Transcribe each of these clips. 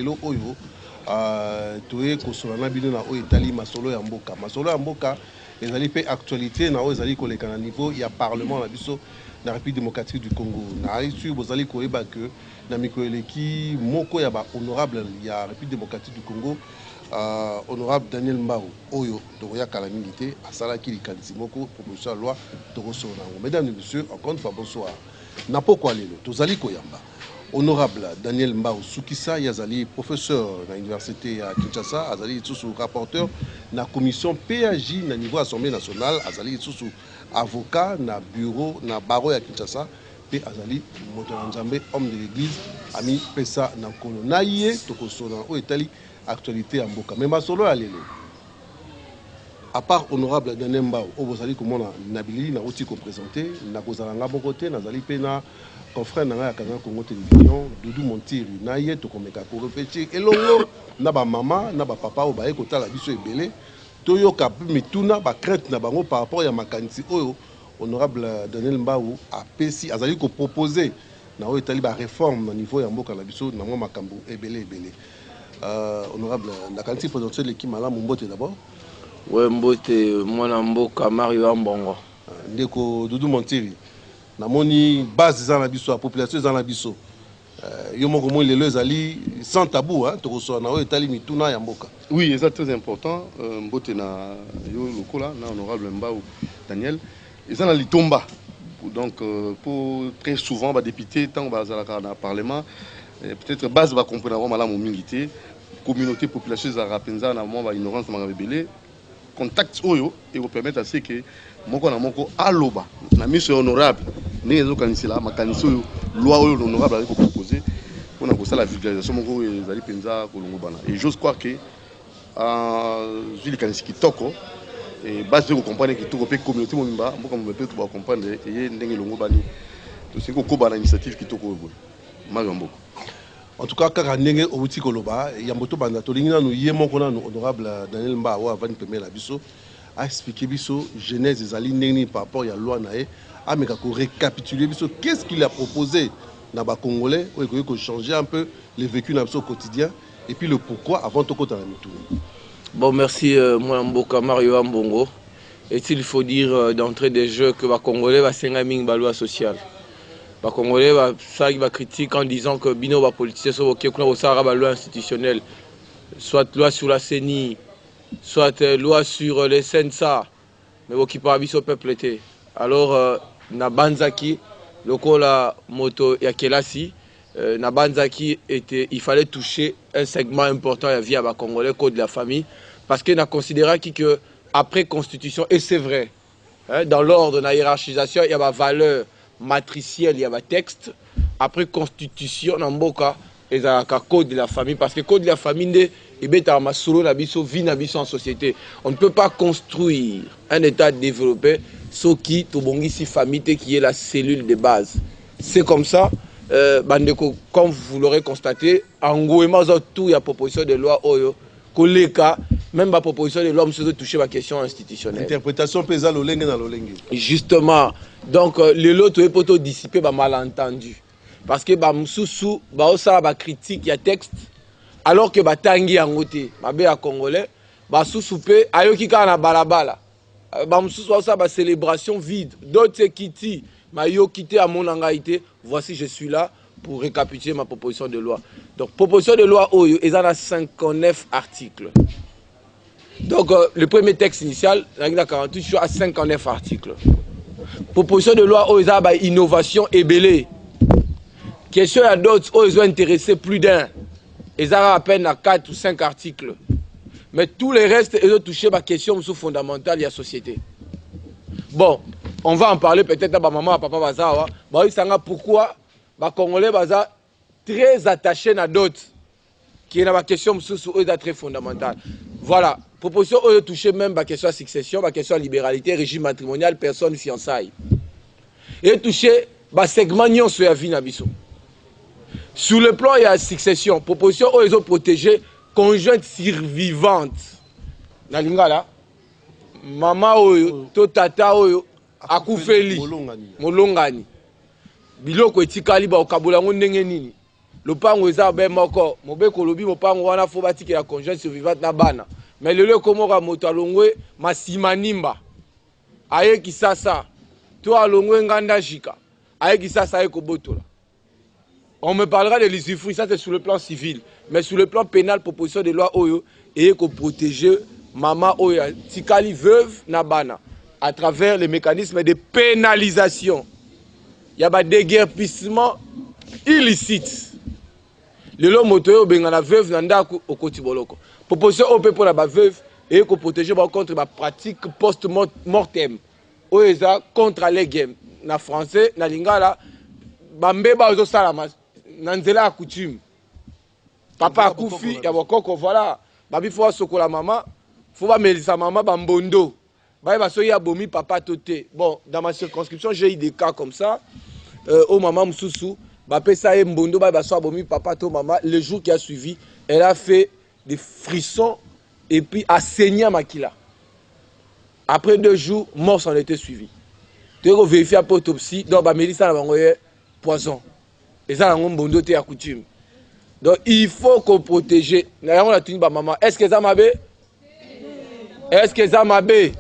lelo oyo toye kosolana bino na oyo etali masolo ya mboka. Masolo ya mboka ezali pe actualité na oyo ezali koleka na niveau ya parlement na biso na République démocratique du Congo. Na isu bozali koyeba que na mikolo eleki moko ya ba honorable ya République démocratique du Congo, honorable Daniel Mbao oyo tokoya kala mingi te asalaki likanisi moko proposition de loi tokoso nango. Mesdames et messieurs, encore une fois bonsoir. Na pokwa lelo tozali koyamba honorable Daniel Mbao Soukissa yazali professeur na université à Kinshasa, azali sous rapporteur na commission PAJ na niveau Assemblée nationale, azali sous avocat na bureau na barreau ya Kinshasa, pe azali moto na Nzambe homme de l'église ami pesa na nkolo na ye tokoso na o etali actualité ya mboka. Mais masolo ya lelo à part honorable Daniel Mbao o bozali komona nabili na oti ko présenter na kozala nga bon côté nazali pe na confrère na ya Canal Congo Télévision Doudou Montiri na ye to komeka ko réfléchir elongo na ba mama na ba papa o ba ekotala biso ebele toyoka pe mituna ba crainte na bango par rapport ya makanisi oyo honorable Daniel Mbao a pesi azali ko proposer na o etali ba réforme na niveau ya mboka na biso na mwa makambo ebele ebele. Honorable la quantité potentielle qui m'a mbote d'abord. Ouais, mbote mwana mboka Mario Ambongo. Ndeko Doudou Montiri. Na moni base za na biso, la population za na biso. Yo moko mo lelo ezali sans tabou hein, to so na o etali mituna ya mboka. Oui, c'est très important. Mbote na yo lokola na honorable Mbao Daniel. Ils ont litomba. Donc pour très souvent ba député tant ba za na parlement peut-être base va comprendre malamu mingité communauté population za rapenza na mo ba ignorance ma bebele contact oyo et vous permettre à ce que moko na moko aloba na mission honorable ndenge zo kanisela makanisi oyo loi oyo honorable a proposé pour na ko la vulgarisation moko ezali penza kolongo bana et j'ose croire que zili kanisi kitoko et base de comprendre que tout pe communauté momimba mboka mo pe to ba comprendre et ndenge longo bani to c'est ko ba na initiative kitoko oyo Mario Mboko. En tout cas, quand on est au petit Koloba, il y a un peu de temps, nous avons honorable Daniel Mbao avant de permettre la biso à expliquer biso genèse des alignes par rapport à la loi nae, à me récapituler biso qu'est-ce qu'il a proposé dans les Congolais, pour changer un peu le vécu dans le quotidien et puis le pourquoi avant de côté la. Bon, merci moi Mboka Mario Ambongo. Et il faut dire d'entrée des jeux que les Congolais va s'engager dans la loi sociale. Les Congolais va critiquer en disant que bino va politiciens sont ok qu'on a une loi institutionnelle, soit loi sur la CENI, soit loi sur les SENSA, mais qui parle au peuple était. Alors na banzaki lokola moto ya kelasi na banzaki était il fallait toucher un segment important de la vie à Congolais code de la famille parce que na considéré que après constitution et c'est vrai hein, dans l'ordre de la hiérarchisation il y a ma valeur matriciel, il y a un texte. Après constitution, dans Mboka, il y a un code de la famille. Parce que le code de la famille, il y a un solo, vie en société. On ne peut pas construire un État développé sans qui, si famille, qui est la cellule de base. C'est comme ça, comme vous l'aurez constaté, en gros, il y a proposition de loi, même la proposition de l'homme se toucher la question institutionnelle. Interprétation pesale l'olenge na l'olenge. Justement, donc les lots est plutôt dissipé par malentendu. Parce que msusu ça ba critique ya texte alors que batangi angote mabe ya congolais susu pe ayoki ka na balabala. Msusu ça ba célébration vide. D'autres kiti mayo kité à mon angaité, voici je suis là pour récapituler ma proposition de loi. Donc proposition de loi oyo ils en a 59 articles. Donc le premier texte initial, il a 48 sur à 59 articles. Proposition de loi aux innovation et belé. Question à d'autres où ils ont intéressé plus d'un. Ils ont à peine à 4 ou 5 articles. Mais tous les restes, ils ont touché ma question fondamentale de la société. Bon, on va en parler peut-être à ma maman, à papa Bazawa. Ils savent pourquoi les Congolais sont très attachés à d'autres. Qui est la question très fondamentale. Voilà. Proposition de toucher même la question de succession, la question de libéralité, régime matrimonial, personne fiançailles. Et toucher le segment sur la vie nabiso. Sur le plan de la succession, proposition ils ont protégé conjointe survivante. Na lingala maman oyo to tata oyo akufeli molongani biloko etikali ba okabola ngo ndenge nini lopango eza ben moko mobe kolobi mopango wana fo batiki la conjointe survivante na bana mais lelo komoka moto alongwe masima nimba aye kisasa to alongwe nganda jika aye kisasa aye kobotola. On me parlera de l'usufruit, ça c'est sur le plan civil, mais sur le plan pénal, proposition de loi oyo et qu'on protéger maman oyo tikali veuve na bana à travers les mécanismes de pénalisation. Il y a des déguerpissement illicite. Le lot moto benga na veuve nanda au koti boloko. Proposition OP pour la veuve et qu'on protéger contre la pratique post-mortem. Oyo contre les games na français na lingala bambeba ozo salama nanzela ya coutume. Papa akufi ya bokoko voilà. Babi faut sokola maman, faut ba melisa maman bambondo. Baye baso ya bomi papa toté. Bon, dans ma circonscription, j'ai eu des cas comme ça. Au maman Moussoussou, ba pesa e mbondo baye baso bomi papa to maman, le jour qui a suivi, elle a fait des frissons et puis a saigné à Makila. Après 2 jours, mort s'en était suivi. Tu as vérifié après autopsie, donc ba melisa na bangoye poison. Et ça, on a été à coutume. Donc, il faut qu'on protège. Maman. Est-ce que ça m'a bé? Est-ce que ça m'a bé?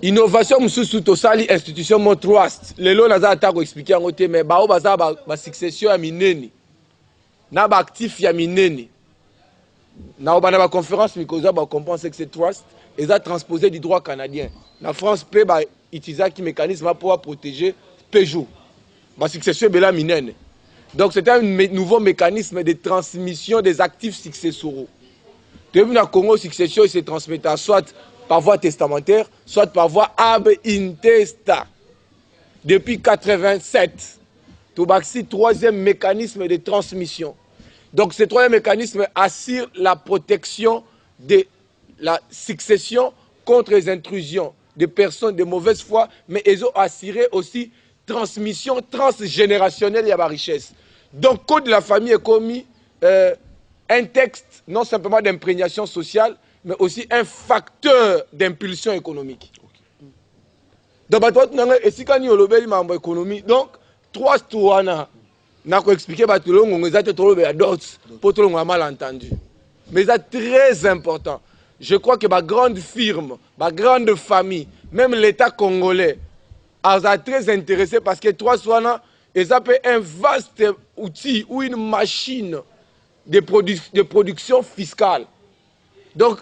Innovation, sous tout ça, l'institution mon trust. Les lois, on a expliqué en côté, mais bah, ma succession à mineni. Na ba actif ya mineni. Na ba conférence, mais qu'on comprend que c'est trust. Et ça transposé du droit canadien. La France peut utiliser un mécanisme pour protéger Peugeot. Ma succession est là minenne. Donc c'est un nouveau mécanisme de transmission des actifs successoraux. Depuis le Congo, succession se transmet soit par voie testamentaire, soit par voie ab intesta. Depuis 1987, Tobaxi, 3e mécanisme de transmission. Donc ce 3e mécanisme assure la protection de la succession contre les intrusions de personnes de mauvaise foi, mais ils ont assuré aussi transmission transgénérationnelle et à la richesse. Donc, le code de la famille est commis un texte non simplement d'imprégnation sociale, mais aussi un facteur d'impulsion économique. Donc, donc 3 touana n'a pas expliqué pour tout le monde mal entendu. Mais c'est très important. Je crois que ma grande firme, ma grande famille, même l'État congolais, est très intéressé parce que 3 touana, ils appellent un vaste outil ou une machine de production fiscale. Donc,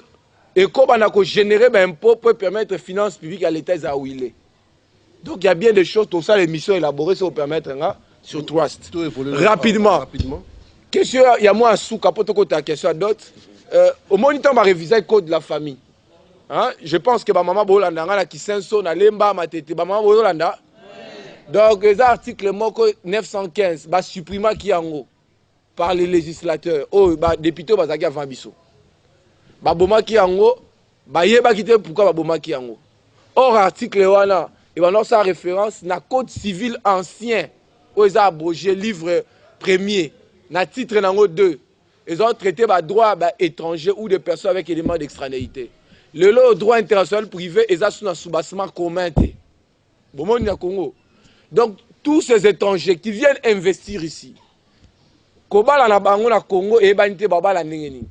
et comme on a généré un impôt pour permettre les finances publiques à l'État où il est. Donc, il y a bien des choses, tout ça, les missions élaborées, ça va permettre sur Trust. Rapidement. Question, il y a moi un sous capot ta question à d'autres. Au moniteur, on va réviser le code de la famille. Hein? Je pense que ma maman Bolanda qui s'inso na lemba matete maman Bolanda. Donc les articles 915 va supprimer qui en haut par les législateurs. Oh ba député bazaki avant biso. Ba boma qui en haut, ba yeba kité pourquoi ba boma qui en haut. Or article wana et va sa référence na code civil ancien où ils ont abrogé livre premier na titre nango 2. Ils ont traité ba droit étranger ou des personnes avec éléments d'extranéité. Le droit international privé est sous un soubassement commun. Bon, Congo. Donc, tous ces étrangers qui viennent investir ici, Kobala na bango na Congo et banité babala nengeni.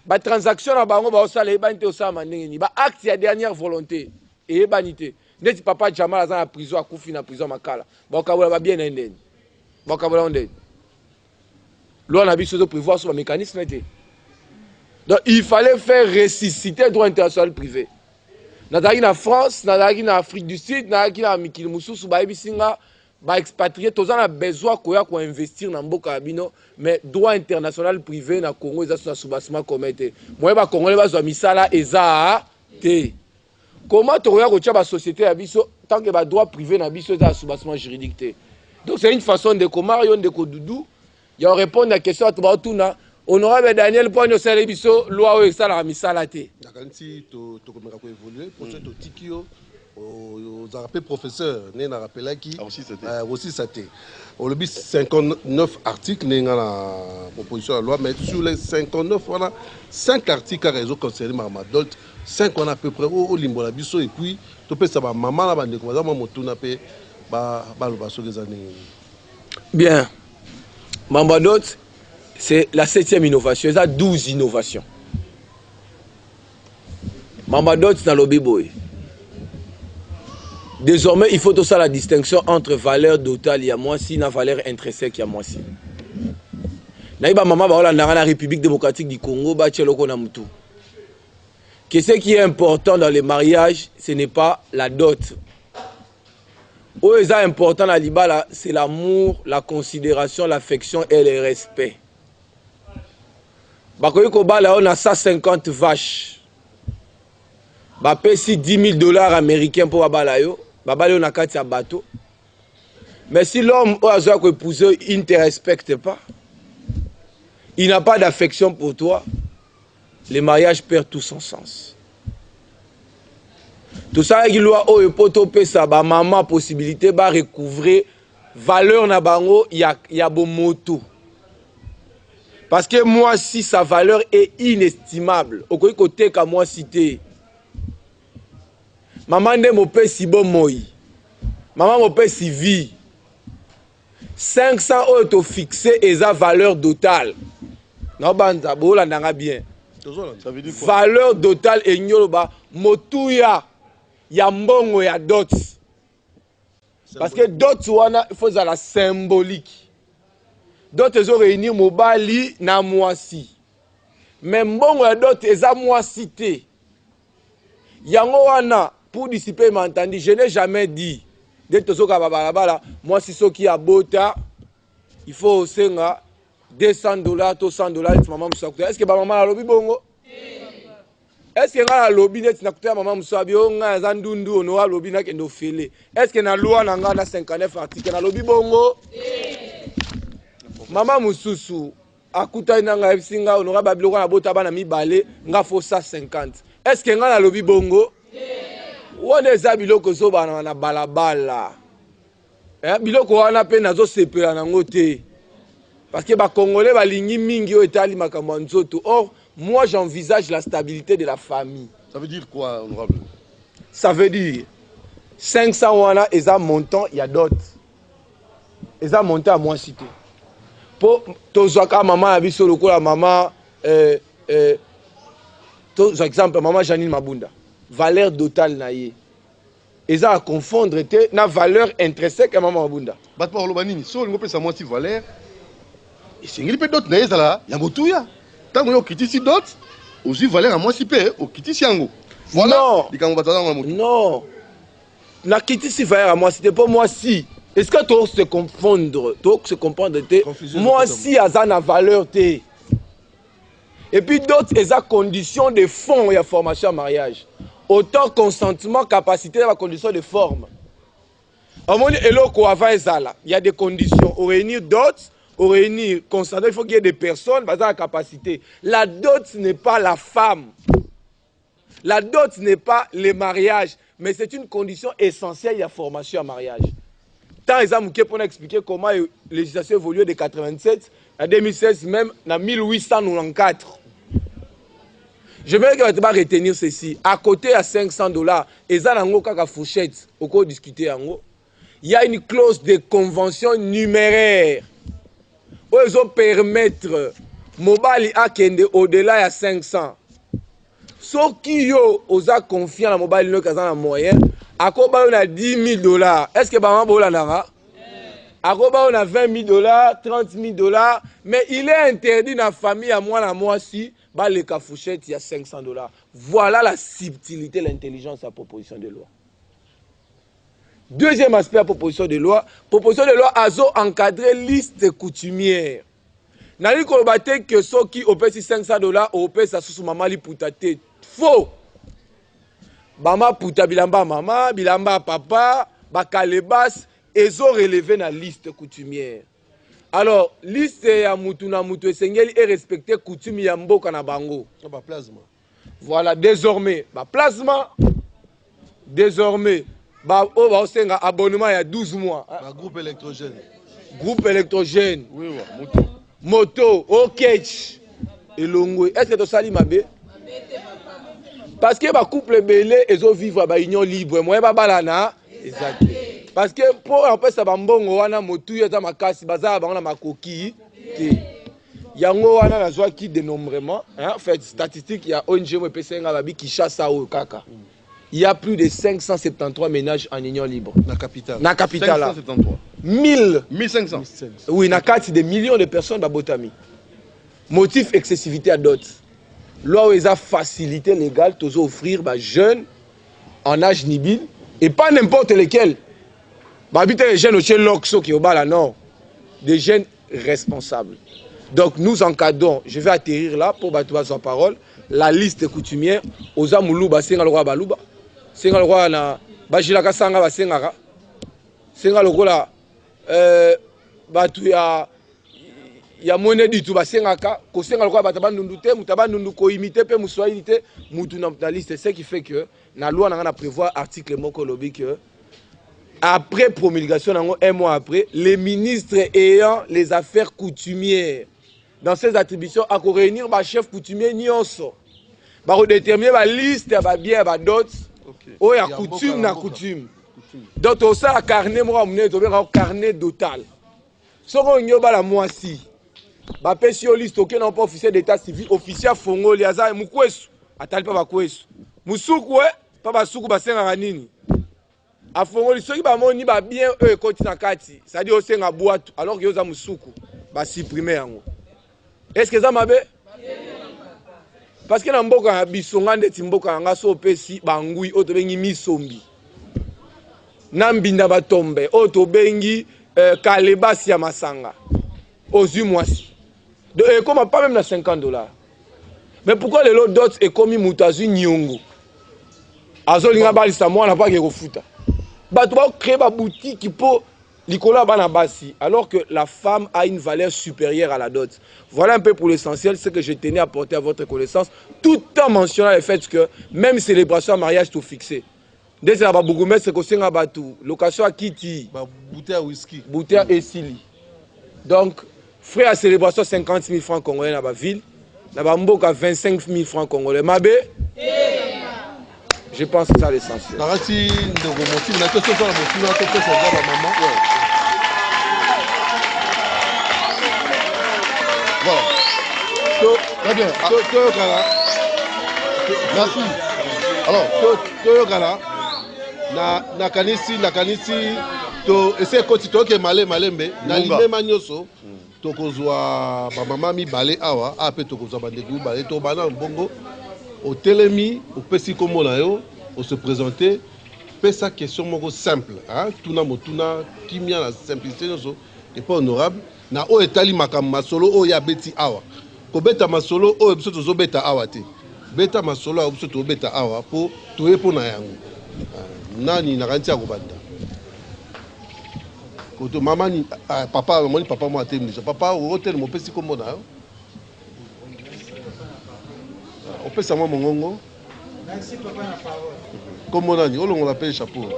Ba transaction na bango ba osala e banité osama nengeni. Ba acte ya dernière volonté et banité. Neti papa Jamal azan na prison akufi na prison makala. Ba okabola ba bien ndeni. Ba okabola ndeni. Loi na biso de prévoir sur le mécanisme. Donc il fallait faire ressusciter le droit international privé. Nadaki na France, nadaki na Afrique du Sud, nadaki na mikili mususu ba ebisinga ba expatrié tous en a besoin ko investir na mboka bino mais droit international privé na Congo eza sur soubassement comité. Moi ba Congolais ba zo misala eza te. Comment to ko tia ba société ya biso tant que ba droit privé na biso eza soubassement juridique te. Donc c'est une façon de Komario de Kodoudou, il répondre à la question à Tobautuna. Honorable Daniel Pogno Selebiso, loi ou ça la misala te. Si tu as évolué, pour ce tikio, aux rappelé professeur, né na rappelé qui aussi c'était. Au lobby 59 articles né dans la proposition de loi, mais sur les 59 voilà 5 articles à réseau concernés ma adulte, 5 on a à peu près au limbo biso et puis tu peux savoir maman la bande comme ça moi motuna pe ba le baso des années. Bien. Mambadot, c'est la 7e innovation. Il y a 12 innovations. Mambadot, c'est dans le Biboy. Désormais, il faut tout ça la distinction entre valeur totale et moi si la valeur intrinsèque et moi si. Naïba maman ba la République démocratique du Congo ba tcheloko na mutu. Que ce qui est important dans les mariages, ce n'est pas la dot. Ce qui est important dans l'Ibala, c'est l'amour, la considération, l'affection et le respect. Bakoyiko bala on a 150 vaches. Ba pesi $10,000 américains pour babalayo. Babalayo na kati ya bateau. Mais si l'homme a épousé, il ne te respecte pas. Il n'a pas d'affection pour toi. Le mariage perd tout son sens. Tout ça, il doit au ça, ba maman possibilité ba recouvrir valeur na bango y a bon moto. Parce que moi si sa valeur est inestimable, au côté qu'à moi cité. Maman ne mo pe si bon moi. Maman mo pe si vie. 500 euros fixé et sa valeur totale. Non banza bola nanga bien. Ça veut dire quoi? Valeur totale et nyoloba motuya ya mbongo ya dot. Parce que dot wana il faut la symbolique. Dot ezo réunir mobali na mwasi. Mais mbongo ya dot eza mwasi te. Yango wana pour dissiper m'entendit, je n'ai jamais dit de tozoka babalabala moi si soki ya bota il faut senga $200 to $100 maman musakuta. Est-ce que ba maman la lobi bongo? Est-ce que nga lobi net na kuta maman musabi o nga za ndundu ono wa lobi na kendo fele? Est-ce que na loi na nga na 59 article na lobi bongo? Maman mususu akuta na nga singa ono ga babiloko na bota bana mibale nga fo 150. Est-ce que nga na lobi bongo? On est à biloko zo bana na balabala. Biloko wana pe nazo sepela na ngote. Parce que les Congolais balingi mingi o etali makambo nzoto. Or, moi j'envisage la stabilité de la famille. Ça veut dire quoi, honorable? Ça veut dire 500 wana eza montant, il y a d'autres. Eza montant à moi cité. Pour tozwaka maman ya biso lokola maman par exemple maman Janine Mabunda. Valeur totale na ye. Eza à confondre te na valeur intrinsèque à maman Mabunda. Bat pa olobanini, so ngo pesa moi si valeur. Et c'est une d'autres naïs là, il y a motuya. Tant que kiti si d'autres, aussi valeur à moi si paie, au kiti si ango. Voilà. Non. La kiti si valeur à moi c'était pas moi si. Est-ce que tu se confondre, tu se comprendre moi si a na valeur te. Et puis d'autres eza conditions de fond et formation à mariage. Autant consentement, capacité la condition de forme. Au moins eloko avant ezala, il y a des conditions au réunir d'autres. Au réunir, consentement, il faut qu'il y ait des personnes basées à la capacité. La dot n'est pas la femme. La dot n'est pas le mariage. Mais c'est une condition essentielle de la formation à mariage. Tant les hommes pour expliquer comment la législation évolue de 87 à 2016, même en 1894. Je veux que tu vas retenir ceci. À côté à $500, et ça n'a pas fourchette. Au cours de discuter il y a une clause de convention numéraire. Ils ont permettre mobali akende au-delà de 500. Ceux qui ont confiance dans mobile no kazana moyen, akoba on a $10,000. Est-ce que maman bola nanga? Akoba on a $20,000, $30,000, mais il est interdit dans la famille à moi si ba le cafouchette il y a $500. Voilà la subtilité, l'intelligence de la proposition de loi. Deuxième aspect de la proposition de loi a encadré liste coutumière. Nali kolobate que ceux qui ont payé $500 ont payé ça sous maman li putate. Faux. Mama puta bilamba maman, bilamba papa, bakalebas, ils ont relevé la liste coutumière. Alors, liste ya mutu na mutu esengeli est respecté coutume ya mboka na bango. Plasma. Voilà, désormais, plasma, désormais, un abonnement il y a 12 mois. Groupe électrogène. Groupe électrogène. Oui, moto. Moto, ok. Et longue. Est-ce que tu sali mabe? Parce que les couple belé, ils ont vivre à union libre. Moi, balana, exact. parce que pour en fait ça bambongo wana motu ya makasi baza bango na makoki te yango wana na zwa ki dénombrement en fait statistique ya ONG mo pesenga babi Kinshasa o kaka il y a plus de 573 ménages en union libre na capitale 573 1500 oui na kati des millions de personnes babotami motif excessivité à dot loi où ils a facilité légale tous offrir ba jeunes en âge nibile et pas n'importe lesquels babite les jeunes au chez l'Oxo qui au bas là non des jeunes responsables. Donc nous encadrons, je vais atterrir là pour battre sa parole, la liste coutumière aux amoulouba senga le roi baluba senga le roi na bajilaka sanga basengaka senga le roi batu ya monnaie du tout basengaka ko senga le roi bataba ndundu te mutaba ndundu ko imiter pe muswahili te mutu na liste, c'est ce qui fait que na loi na prévoir article moko lobi que après promulgation un mois après les ministres ayant les affaires coutumières dans ses attributions à réunir ba chef coutumier nyonso ba déterminer la liste ya ba bien ba dot o ya coutume na coutume donc au ça carnet moi on to ba carnet total soko nyoba la moisi ba pesi o liste aucun pas officier d'état civil officier fongo liaza mukwesu atali pa ba kwesu musuku pa ba suku ba senga nini afongoli soki bamoni ba bien ekoti na kati c'est-à-dire osenga boîte alors que yoza musuku ba supprimer yango. Est-ce que ça mabe? Parce que na mboka ya bisonga ndeti mboka nga so pesi bangui oto bengi misombi. Na mbinda batombe oto bengi kalebasi ya masanga. Ozu mwasi. De comme pas même na $50. Mais pourquoi les lots d'autres est commis mutazu nyongo? Azolinga balisa mwana pa ke kofuta. Bah, tu vas créer ma boutique pour Nicolas Banabassi, alors que la femme a une valeur supérieure à la dot. Voilà un peu pour l'essentiel, ce que je tenais à porter à votre connaissance, tout en mentionnant le fait que même célébration, mariage, tout fixé. Dès que la Bougoumès, c'est que c'est un bateau. Location à Kitty. Bouteille à whisky. Bouteille à Essili. Donc, frais à célébration, 50 000 francs congolais dans la ville. Dans la Mboka, 25 000 francs congolais. Mabé? Je pense que c'est ça l'essentiel. Narati de motif, na question sur la motif, na question sur la maman. Voilà. Très bien. Merci. Alors, Toyokala, na kanisi, to essayer koti to ke malembe, na limema nyoso, to kozwa ba mama mi balé awa, ape to kozwa bandegu balé to bana bongo. Au télémi, au pesi comme on se présenter, sa question simple, hein, tuna motuna, kimia la simplicité et pas honorable. Na o etali makam masolo o ya beti awa. Ko beta masolo o ebiso to beta awa te. Beta masolo o ebiso to beta awa po to epo na yango. Nani na kantia ko banda. Ko to mama ni papa moni papa mo atemni. Papa o hotel mo pesi comme na yo. On peut savoir mon mongo. Merci papa la parole. Comme on a dit, on l'appelle chapeau.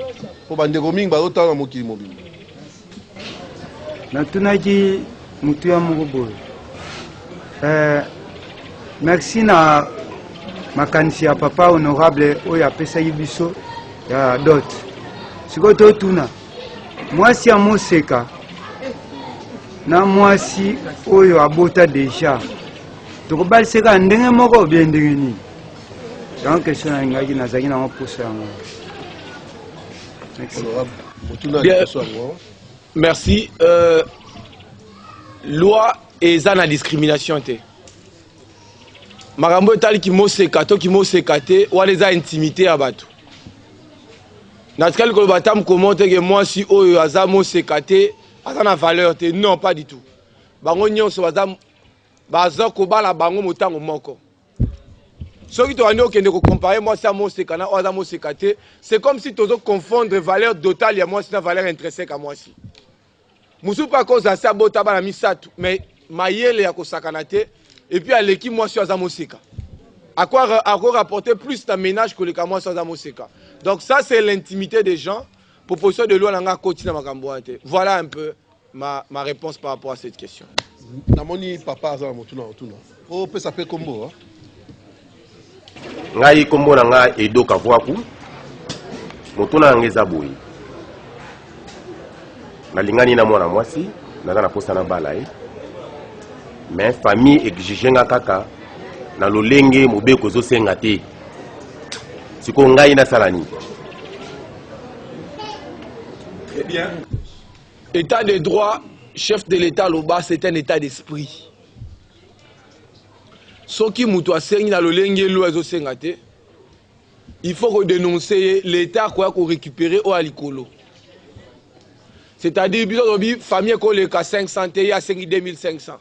Pour bande goming ba autant na mokili mobile. Na tunaki mutu ya mugobo. Merci na makanisi ya papa honorable oya pesa yibiso ya dot. Sikoto tuna. Mwasi ya moseka. Na mwasi oyo abota deja. Tokobali seka ndenge moko bien ndenge ni. Donc question na ngaki na zaki na posa yango. Merci. Loi eza na discrimination te. Makambo etali ki moseka to ki moseka te wala eza intimité ya bato. Na tikali ko batam comment que moi si oyo aza moseka te aza na valeur te, non pas du tout. Bango nyonso baza kobala bango motango moko. Ceux qui ont dit que comparer moi ça moi c'est c'est comme si tu dois confondre valeur totale et moi c'est une valeur intrinsèque à moi aussi. Musu pas cause à ça bota bana misatu mais mayele ya kosakanate et puis à l'équipe moi sur azamoseka. À quoi rapporter plus de ménage que le moi sur azamoseka. Donc ça c'est l'intimité des gens. Proposition de loi nanga continue makamboate. Voilà un peu ma réponse par rapport à cette question. Namoni papa azala motuna otuna. O pesa pe kombo. Ngai kombo na nga Edo Kavwaku. Motuna ngeza boyi. nalingani na mwana mwasi naza na posa na bala mais famille exigenga kaka na lolenge mobeko zosenga te siko ngai nasala nini. Eh bien, état de droit, chef de l'état loba, c'est un état d'esprit. Soki mutu asengi na lolenge lo ezosenga te, il faut dénoncer l'état quoi qu'on récupérer au alikolo. C'est-à-dire que famille ko le ka 500 te ya 2500.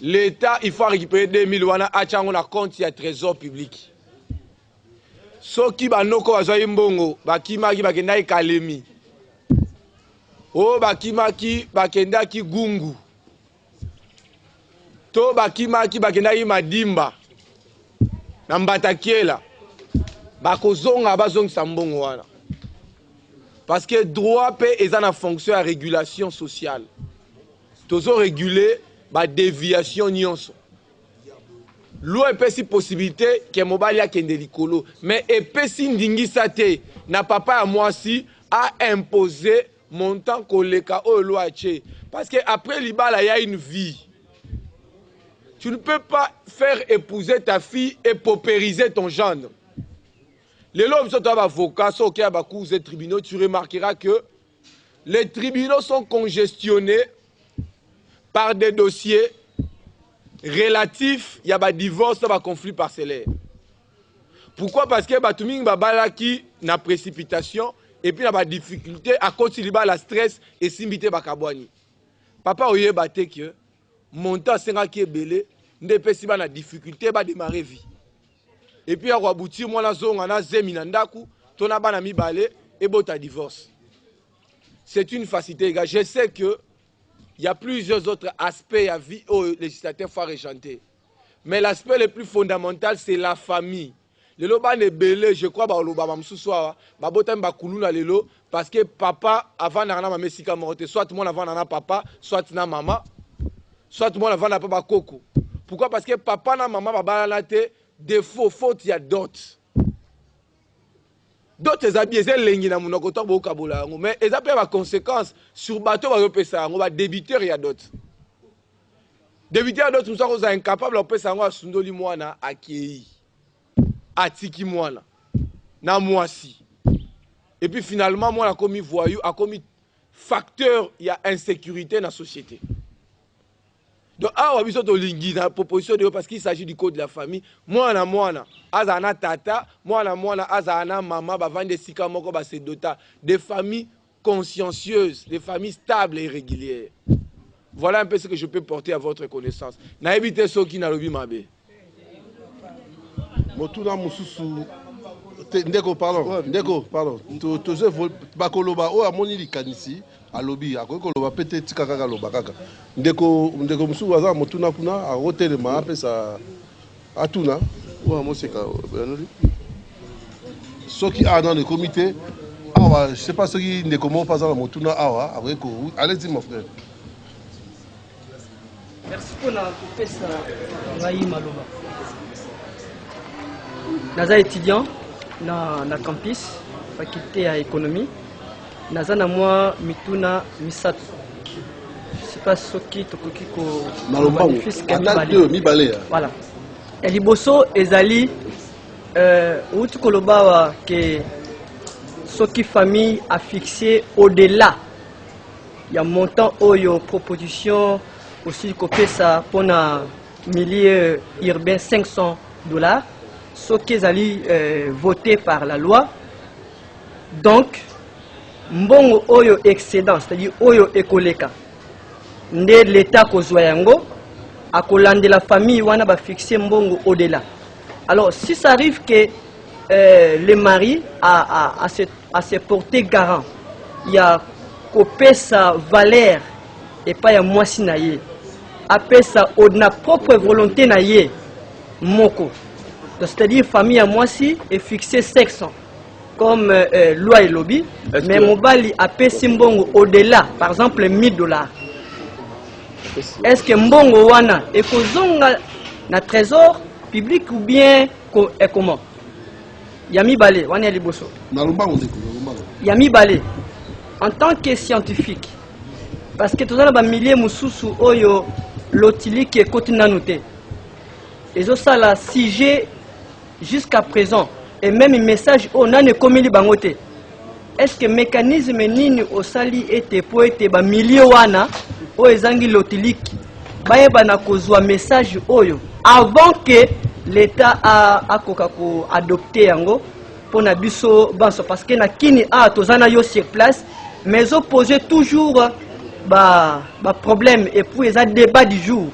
L'état il faut récupérer 2000 wana achango na compte ya trésor public. Soki banoko bazwa mbongo bakimaki bakenda ikalemi. O bakimaki bakendaki gungu. To bakimaki bakendaki madimba. Na mbatakiela. Bakozonga bazongisa mbongo wana. Parce que droit pe eza na fonction ya régulation sociale. Tozo réguler ba déviation nyonso. L'eau epesi possibilité que mobali akende likolo, mais epesi ndingisa te na papa ya mwasi a imposé montant koleka o lo ache. Parce que après libala il y a une vie. Tu ne peux pas faire épouser ta fille et paupériser ton gendre. Les lobes sont avocats, sont qui des tribunaux, tu remarqueras que les tribunaux sont congestionnés par des dossiers relatifs, il y a des divorces, des conflits parcellaires. Pourquoi? Parce que Batuming Babala qui n'a précipitation et puis il y a des difficultés à cause de la stress et simbité bakabwani. Papa oye bate que montant senga qui est belé, ne peut pas na difficulté ba démarrer vie. Et puis à aboutir moi la zone na zemina ndaku, tona bana mi balé et bota divorce. C'est une facilité, gars. Je sais que il y a plusieurs autres aspects à vie au législateur faut régenter. Mais l'aspect le plus fondamental, c'est la famille. Le loba ne belé, je crois, bah loba mamsusoa, bah botem bah kuluna lelo, parce que papa avant n'ana ma mesika morte, soit moi avant n'ana papa, soit na maman, soit moi avant n'a pas koko. Pourquoi? Parce que papa na maman bah balalate défaut, faute, il y a d'autres. D'autres habits, ils lengi na munokoto bo kabola, mais ils ont des conséquences sur bateau ba repesa, on va débiteur il y a d'autres. Débiteur d'autres nous sommes incapables on peut sango sundoli mwana akei. Atiki mwana na mwasi. Et puis finalement moi a commis voyou, a commis facteur il y a insécurité dans la société. Donc, ah, on a besoin de lingi dans la proposition de parce qu'il s'agit du code de la famille. Moi, azana tata, moi, azana maman, bavande sika moko ba sedota, des familles consciencieuses, des familles stables et régulières. Voilà un peu ce que je peux porter à votre connaissance. Na éviter ceux qui n'a lobi mabe. Motuna mususu ndeko pardon. Toze bakoloba o amoni likanisi. Alobi akoloba pete tika kaka loba kaka ndeko musu waza motuna kuna a hôtel ma pesa atuna wa moseka benoli soki a dans le comité awa je sais pas soki ndeko mo pas dans motuna awa avec allez-y mon frère. Merci pour la pesa ngai maloba naza étudiant na campus faculté à économie. Nazana moi mituna misatu. Je sais pas ce qui tokoki ko mibale. Voilà. Eliboso ezali outu kolobawa que ce qui famille a fixé au-delà. Il y a montant oyo proposition aussi copé ça pour un milieu urbain $500. Ce qui est voté par la loi. Donc mbongo oyo excédent, c'est-à-dire oyo ekoleka nde l'état kozwa yango akolande la famille wana ba fixer mbongo au-delà. Alors si ça arrive que le mari a se porter garant, il y a copé sa valeur et pas ya mwasi na ye apé sa na propre volonté na ye moko, c'est-à-dire famille ya mwasi est fixé 500 comme loi et lobby, mais mobali a payé mbongo au-delà, par exemple $1000. Est-ce que mbongo wana est kozonga na trésor public ou bien comment? Yami balé, wana liboso. Na lumbango ndeko, Yami balé. en tant que scientifique, parce que tous les milliers mususu oyo lotili qui est côté nanoté. Et ça la 6G jusqu'à présent et même message on a ne commis bangote. Est-ce que mécanisme nini osali était pour être ba milliers wana o ezangi lotilique bayeba na kozwa message oyo avant que l'État a kokako adopté yango pour na biso banso parce que na kini a tozana yo sur place mais opposé toujours ba problème et puis les débat du jour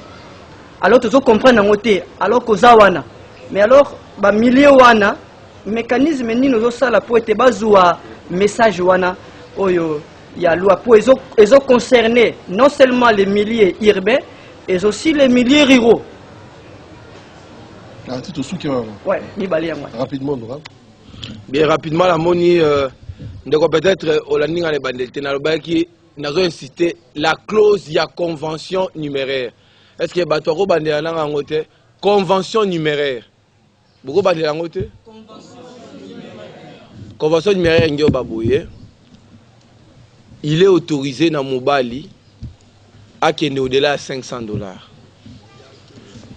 alors tu comprendre ngote alors que zawana mais alors ba milliers wana mécanisme ni nous sala pour être bazwa message wana oyo ya loi pour ils ont concerné non seulement les milliers urbains et aussi les milliers ruraux. Ouais, ni balé moi. Rapidement, Nora. Bien rapidement la moni peut-être Olandinga les bandelte na lobaki nazo insister la clause ya convention numéraire. Est-ce que batoro bandela nga ngote convention numéraire. Beaucoup bandela ngote convention numéraire ngio baboye. Il est autorisé dans Mobali à qu'il au-delà de $500.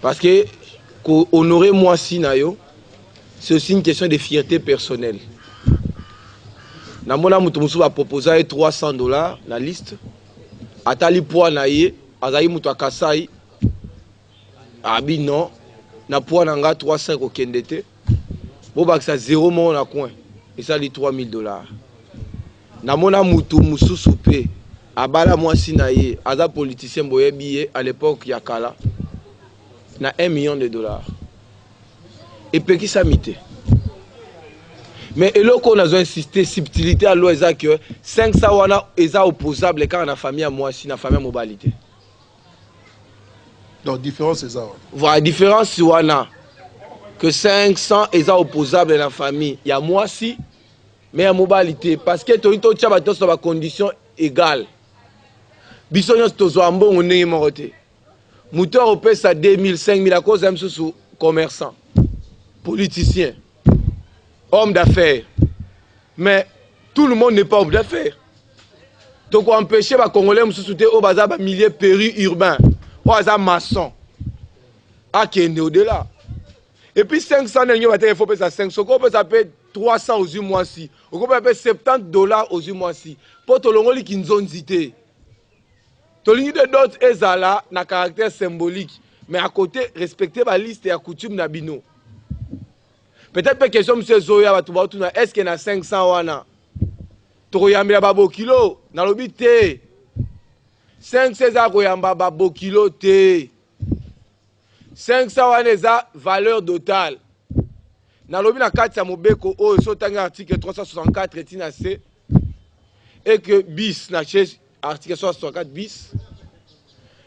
Parce que honorer moi si nayo, c'est aussi une question de fierté personnelle. Namona mutumusu va proposer $300 la liste. Atali poa na ye, azayi mutu akasai. Abi non, na poa nanga 300 au kendete. Bo baksa 0 mon na coin. Et ça dit $3000. Namona mutu mususu pe abala mwasi na ye aza politicien boyebi à l'époque ya kala na $1 million. Et puis qui ça mité. Mais eloko on a insisté subtilité à l'eau eza que 500 wana eza opposable quand on a famille à mwasi na famille mobilité. Donc différence c'est ça. Voilà différence wana que 500 eza opposable dans la famille ya mwasi mais à mobilité parce que to tchaba to sur condition égale. Bisognos tozwa mbongo ndenge moko te. Muteur opesa 2000 5000 à cause même sous commerçant, politicien, homme d'affaires. Mais tout le monde n'est pas homme d'affaires. Donc on empêcher les Congolais de soutenir au bazar milieu périurbain, au bazar maçon, à qui est au-delà. Et puis 500 il faut payer 500, on peut payer 300 aux mois-ci, on peut payer $70 aux mois-ci. Pour tout le monde qui nous ont dit. Tolini de d'autres ezala na caractère symbolique, mais à côté respecter la liste et la coutume nabino. Peut-être que question monsieur Zoya batubotuna est-ce que na 500 wana toyambela babo kilo na lobi te 500 za koyamba babo kilo te 500 wana za valeur totale na lobi na kati ya mobeko o so tanga article 364 tina C et que bis na chez article 64 bis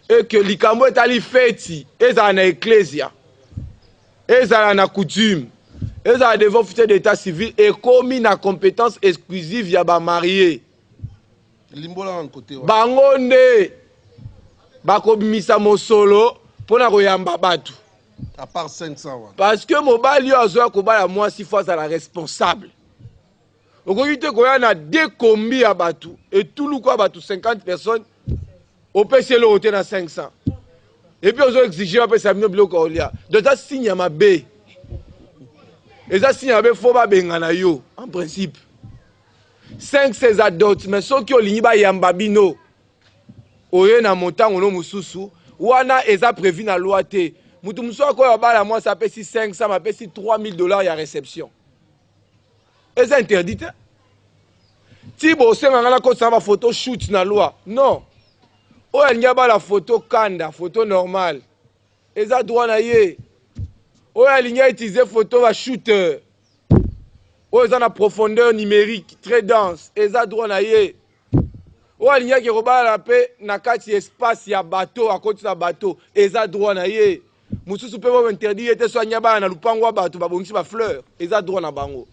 et que likambo etali feti ezala na ecclesia ezala na coutume ezala devant officier d'état civil et komi na compétence exclusive ya ba marié limbola en côté bango nde bakobimisa mosolo pona koyamba batu à part 500 parce que mobali azoya kobala mwasi fois à la responsable. Okoki te koya na deux kombi ya batu et tout le quoi batu 50 personnes au PC le hôtel à 500. Et puis on a exigé après ça vient bloquer olia. Donc ça signe à ma B. Et ça signe à B faut pas bengana yo en principe. 5 ces adultes mais ceux qui ont ligné ba yambabino. Oye na montant ono mususu wana eza prévu na loi te. Mutu muso ko ya bala moi ça paye 500 m'a paye $3000 ya réception. Et c'est interdit. Tibo senga ngala ko samba photo shoot na loi. Non. O nyaba la photo kanda, photo normale. Eza droit na ye. O alinya utiliser photo va shooter. O eza na profondeur numérique très dense. Eza droit na ye. O alinya ki roba la pe na kati espace ya bateau à côté na bateau. Eza droit na ye. Mususu pe bo interdit était so nyaba na lupango bateau ba bongisi ba fleur. Eza droit na bango.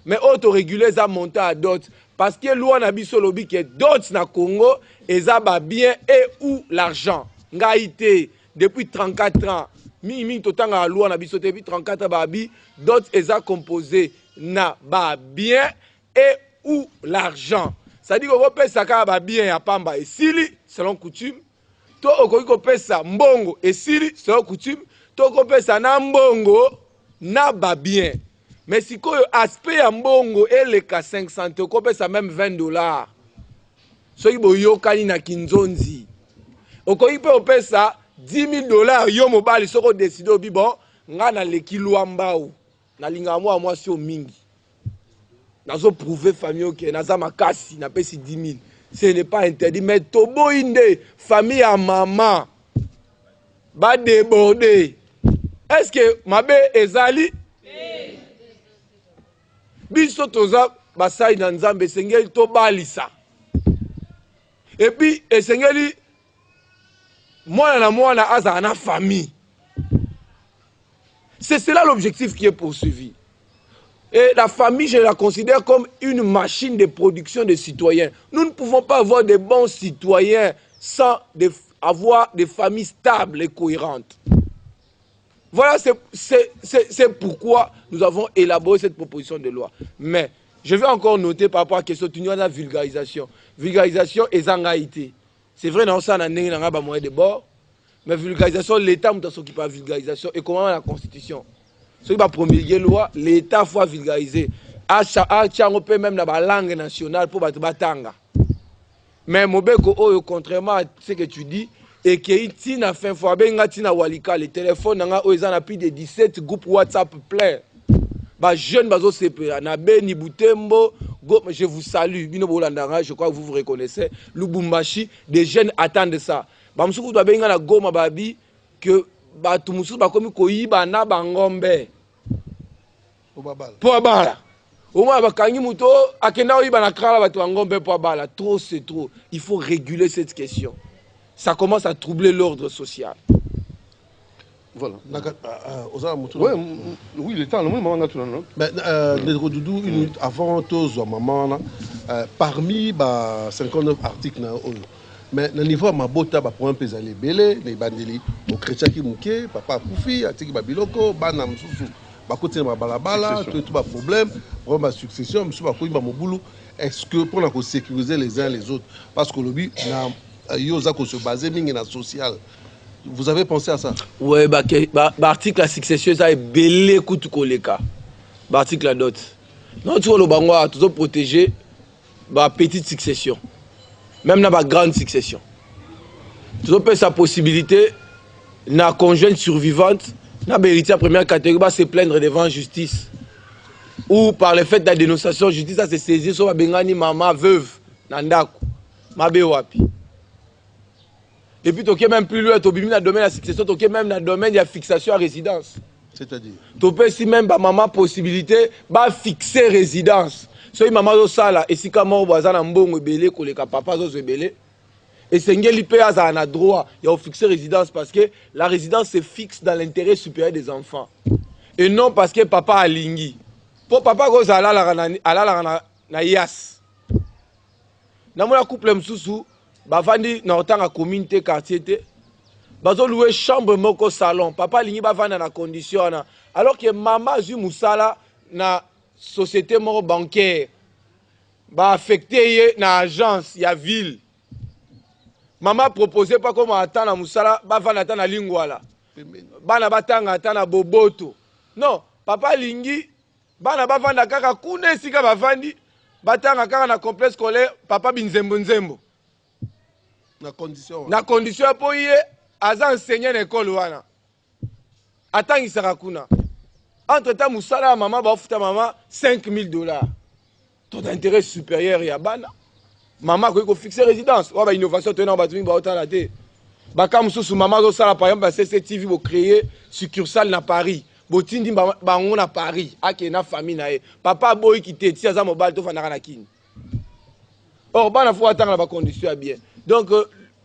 Mais auto-réguler ça monte à d'autres. Parce que loi na biso lobi que d'autres na Congo, eza ba bien et ou l'argent. Ngaïté, depuis 34 ans. Mi totanga loi na biso depuis 34 ans babi, d'autres eza composé na ba bien et ou l'argent. c'est-à-dire qu'on peut ça bien à pamba et sili selon coutume. To okoki pesa mbongo et sili selon coutume. To pesa na mbongo na ba bien. Mais si ko aspect ya mbongo et le ka 500 ko pesa même $20. So ibo yokani na kinzonzi. Okoki pe pesa $10,000 yo mobali soko décider obi bon nga na leki luambao na linga moi sio mingi. Nazo prouver famille ok naza makasi na pesi 10 000. Ce n'est pas interdit mais tobo inde famille à maman ba déborder. Est-ce que mabe ezali biso toza basai na nzambe sengeli to balisa. Et puis esengeli mwana aza na famille. C'est cela l'objectif qui est poursuivi. Et la famille, je la considère comme une machine de production de citoyens. Nous ne pouvons pas avoir de bons citoyens sans avoir des familles stables et cohérentes. Voilà, c'est pourquoi nous avons élaboré cette proposition de loi. Mais je vais encore noter par rapport à la question de la vulgarisation. Vulgarisation et zangaïté. C'est vrai, dans ça, on a un moyen de bord. Mais vulgarisation, l'État s'occupe de la vulgarisation. Et comment la Constitution? Ce qui va promulguer la loi, l'État faut vulgariser. On peut même dans la langue nationale pour batanga. Mais contrairement à ce que tu dis, et que tu as fait fois walika le téléphone n'a plus de 17 groupes WhatsApp plein. Bah jeune bazo CPA na Beni Butembo, je vous salue. Bino Bolandanga, je crois que vous vous reconnaissez. Lubumbashi, des jeunes attendent ça. Bah msuku doit benga na Goma babi que ba tumusu ba komi koyiba na bangombe. Po abala. Au moins ba kangi muto akenda oyiba na krala ba ngombe po abala. Trop c'est trop. Il faut réguler cette question. Ça commence à troubler l'ordre social. Voilà. Ouais, oui, le temps, le moment où on a tout. Mais Doudou, une minute avant tous maman, parmi 59 articles, mais au niveau de ma bota, pour un peu les belé, les bandeli, au chrétien qui mouké, papa Koufi, atiki babiloko, banam sousou, bakote ma balabala, tout problème, pour ma succession, monsieur Bakoui Bamoboulou, est-ce que pour la sécuriser les uns les autres, parce que le but, yoza ko se baser mingi na social. Vous avez pensé à ça? Oui, l'article la succession, ça est belé koutou koleka. L'article la dot. Non, tu vois le bangwa, tu dois protéger la petite succession. Même dans la grande succession. Tu dois sa possibilité, na conjointe survivante, na héritier première catégorie, va se plaindre devant la justice. Ou par le fait de la dénonciation, la justice, ça se saisit sur la bengani maman veuve, nandaku, mabe wapi. Et puis, tu es même plus loin, tu es dans le domaine de la succession, tu es même dans le domaine de la fixation à résidence. C'est-à-dire? Tu peux si même maman possibilité de fixer résidence. Si maman a ça, et si maman a un bon belé, que papa a belé, et c'est un droit de fixer résidence parce que la résidence se fixe dans l'intérêt supérieur des enfants. Et non parce que papa a lingui. Pour papa, il a na yas. Dans mon couple, bavandi na otanga communauté quartier te bazo louer chambre moko salon papa lingi bavanda na condition na alors que maman zu musala na société moko bancaire ba affecté na agence ya ville maman proposé pas comme attendre na musala bavanda ta na lingwala bana batanga ta na boboto non papa lingi bana bavanda kaka kuna esika bavandi batanga kaka na complexe scolaire papa binzembo nzembo. Na condition pour y aza enseigner l'école wana. Atangisaka kuna. Entre temps musala maman ba futa maman $5,000. Taux d'intérêt supérieur ya bana. Maman ko fixer résidence. Wa ba innovation tenant ba tumi ba otala te. Ba kam susu maman zo sala par exemple ba CCTV bo créer succursale na Paris. Botindi ba ngona Paris ake na famille na e. Papa boy ki te ti aza mobile to fanaka na kini. Or bana faut attendre ba condition bien. Donc,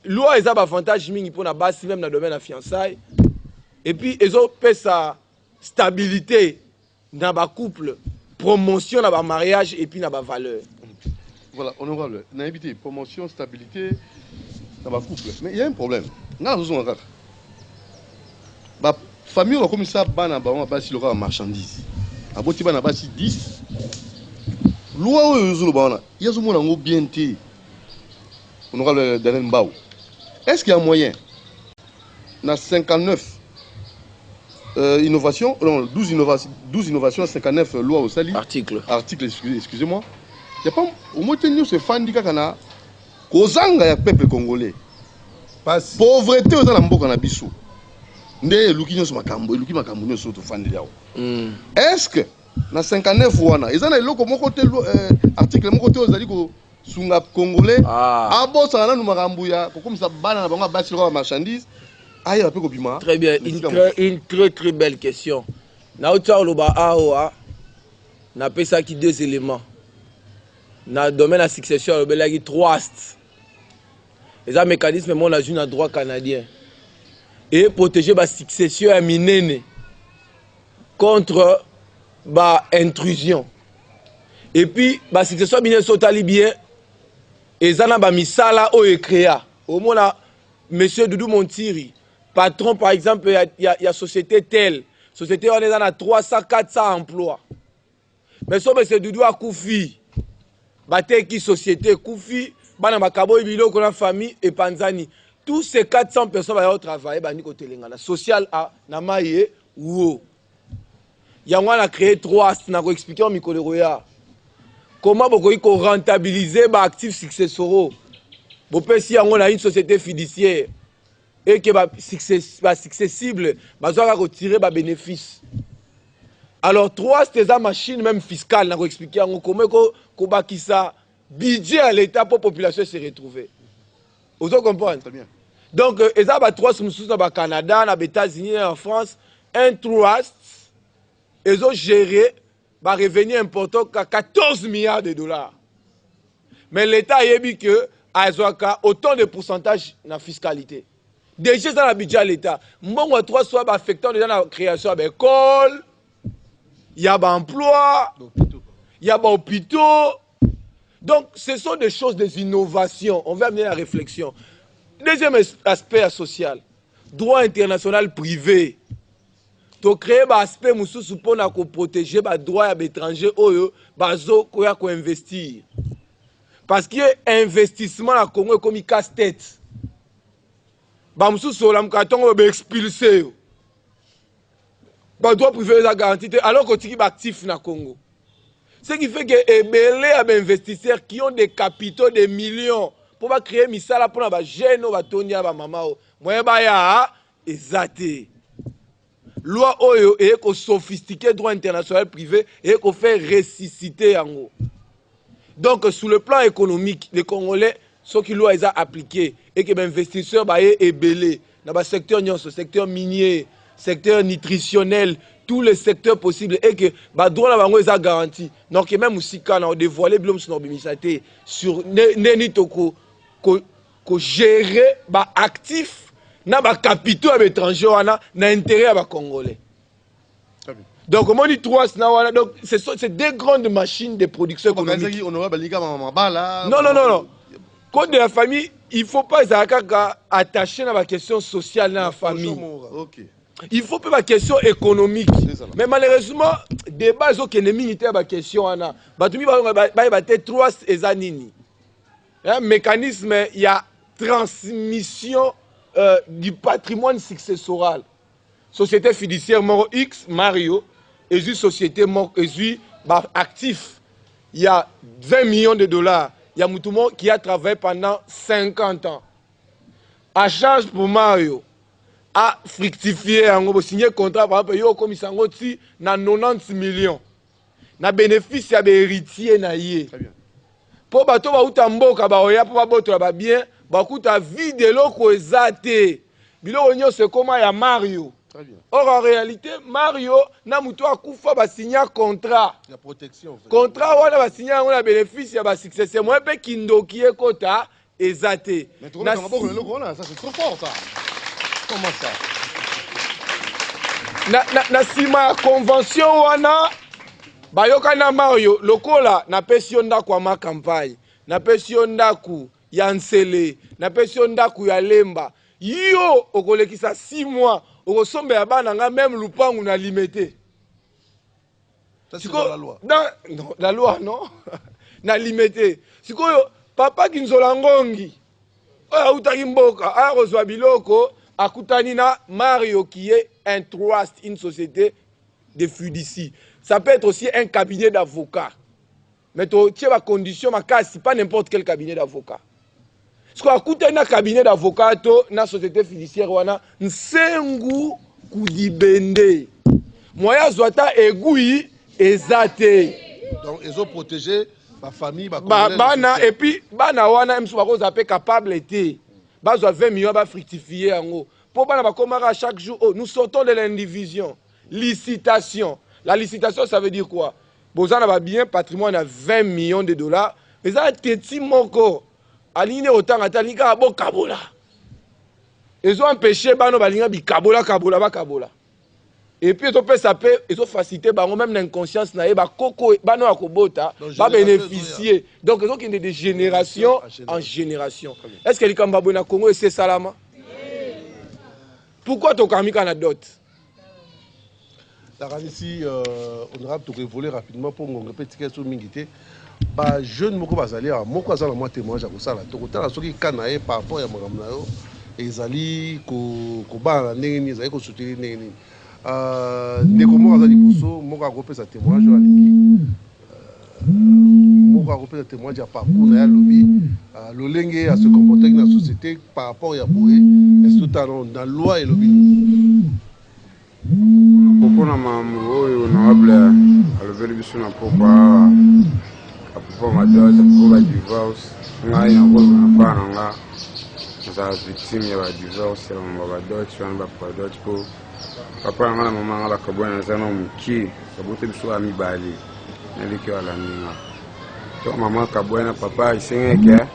loi est un avantage pour la base, même dans le domaine de la fiançailles. Et puis, ils ont fait sa stabilité dans le couple, promotion dans le mariage et puis dans la valeur. Voilà, honorable, on a évité promotion, stabilité dans le couple. Mais il y a un problème. La famille, on a comme ça, on a bâti le marchandise. On a bâti 10. loi oyo ezoloba wana yazomona yango bien te honorable Daniel Mbao. Est-ce qu'il y a moyen na 59 innovations, non, 12 innovations, 59 lois au Sali. Article, excusez-moi. Il n'y a pas au moins tenu ce fan kana kozanga ya peuple congolais. Pauvreté aux alambo kana biso. Nde lukinyo so makambo, luki makambo nyo so to fan yao. Est-ce que na 59 wana, ezana eloko moko te article moko te ozali ko sunga congolais abosa na makambo ya comme ça bana na bango basi ko marchandise. Très bien, une très belle question. Na loba awa na pesa qui deux éléments. Na domaine la succession le belagi trois astes. Les un mécanisme mon a joué dans droit canadien. Et protéger la succession à minene contre ba intrusion. Et puis la succession minene sotali bien et zana ba misala o e créa. Au moins là monsieur Doudou Montiri patron, par exemple, il y a société telle. Société, on est dans 300, 400 emplois. Mais si M. Doudou a Koufi, qui société Koufi, Bana Makabo, Ibilo, qu'on a famille et Panzani. Tous ces 400 personnes vont travailler dans le social à Namaye ou il y a créé 3, on a expliqué au Mikoloya. Comment on peut rentabiliser les actifs successoraux. On peut si on a une société fiduciaire. Et que les successibles vont retirer des bénéfices. Alors, 3, c'est une machine même fiscale. On a expliqué comment ça budget à l'État pour la population se retrouver. Vous comprenez? Très bien. Donc, il y a 3 au Canada, aux États-Unis, en France. Un trust, ils ont géré un revenu important à 14 milliards de dollars. Mais l'État a dit que autant de pourcentage dans la fiscalité. Déjà dans le budget de l'État, moi, 3 soit affectant dans la création de l'école, il y a des emplois, il y a des hôpitaux. Donc, ce sont des choses, des innovations. On va amener la réflexion. Deuxième aspect social, droit international privé. Tu crées un aspect pour protéger les droits des étrangers qui investir. Parce que l'investissement à Congo est comme il casse-tête. Bamsou solam katongo be expulsé. Ba droit privé la garantie alors que tu es actif na Congo. Ce qui fait que ebele a des investisseurs qui ont des capitaux de millions pour ba créer misala pour ba jeune ba tonia ba mama o. Moyen ba ya ezate. Loi oyo et ko sophistiqué droit international privé et ko fait ressusciter yango. Donc sur le plan économique, les Congolais ce qui loi est appliqué et que les investisseurs sont belé dans le secteur secteur minier, secteur nutritionnel, tous les secteurs possibles et que les droits sont garantis. Donc même aussi quand on a dévoilé sur Neni Toko, qu'on gérer les actifs, les capitaux étrangers, les intérêts des Congolais. Donc, comme on dit, c'est deux grandes machines de production économique. Non. Code de la famille, il ne faut pas attacher à la question sociale dans la famille. Il faut pas la question économique. Mais malheureusement, des bases qui sont militaires la question. Il y a 3 années. Un mécanisme, il y a transmission du patrimoine successoral. Société fiduciaire Moro X, Mario, et une société actif. Il y a 20 millions de dollars. Il y a Moutoumon qui a travaillé pendant 50 ans. À charge pour Mario, a fructifié, a signé un contrat, par exemple, il y a comme 90 millions. Na bénéfice, il y a des héritiers. Pour bateau, pour bien, la vie de l'eau exate. C'est comment il y a Mario. Or, en réalité, Mario, n'a pas signé un contrat. La protection. Contrat, on a signé un bénéfice, il y a un succès. Moi, je suis qui est quota, exaté. Mais tu vois, ça c'est trop fort, ça. Comment ça? Na sima convention, wana, bayoka na Mario, lokola, na pesi ndako ma campagne, na pesi ndako ya Nsele, na pesi ndako ya Lemba. Yo, okolekisa 6 mois. Au sommet à Bananga, même Lupangu n'a limité. Ça, c'est dans la loi. Non, la loi, non. Na limité. Sikoyo, papa Kinzola Ngongi. Oya utaki mboka. Aya kozwa biloko. Akutani na Mario qui est un trust, une société de fiducie. Ça peut être aussi un cabinet d'avocats. Mais tu as ma condition, ma case, c'est pas n'importe quel cabinet d'avocats. Ce qu'on a coûté un cabinet d'avocats, na société fiduciaire, wana, nsengu kudibende. Moya zwata egui ezate. Donc, ils ont protégé ma famille, ma bana, et puis, bana wana, m'sou bako zape capable été. Bazo 20 millions, ba fructifier en haut. Pour bana bakomara chaque jour, oh, nous sortons de l'indivision. Licitation. La licitation, ça veut dire quoi? Bozana ba bien patrimoine à 20 millions de dollars. Mais ça, teti moko. Aligné autant à talika bon kabola. Ils ont empêché bano balinga bi kabola. Et puis ils ont fait ça peut, ils ont facilité bango même l'inconscience na ba koko bano akobota ba bénéficier. Donc ils ont qui de génération en génération. Est-ce que les Kambabo na Congo c'est salama? Pourquoi ton kamika na dot? Ici, honorable, tu voler rapidement pour me répéter quelque chose mingité. Bah jeune moko bazali a moko azala moi témoignage à ça là. To kotala soki kanae par rapport ya makambo na yo ezali ko ba ndenge ni ezali ko soutenir ndenge ni. Ndeko moko azali boso moko akopesa témoignage ya lingi. Moko akopesa témoignage ya parcours na ya lobby. Lolenge à se comporter dans la société par rapport ya boé. Est-ce que dans loi et lobby? Pourquoi on honorable alobeli biso na pourquoi pour ma dot pour la divorce ngai na ko na paranga za victime ya divorce ya ma dot sur ba dot pour papa na mama ba kabona za no mki sabote biso ami bali na likyo ala ninga to mama kabona papa isengeke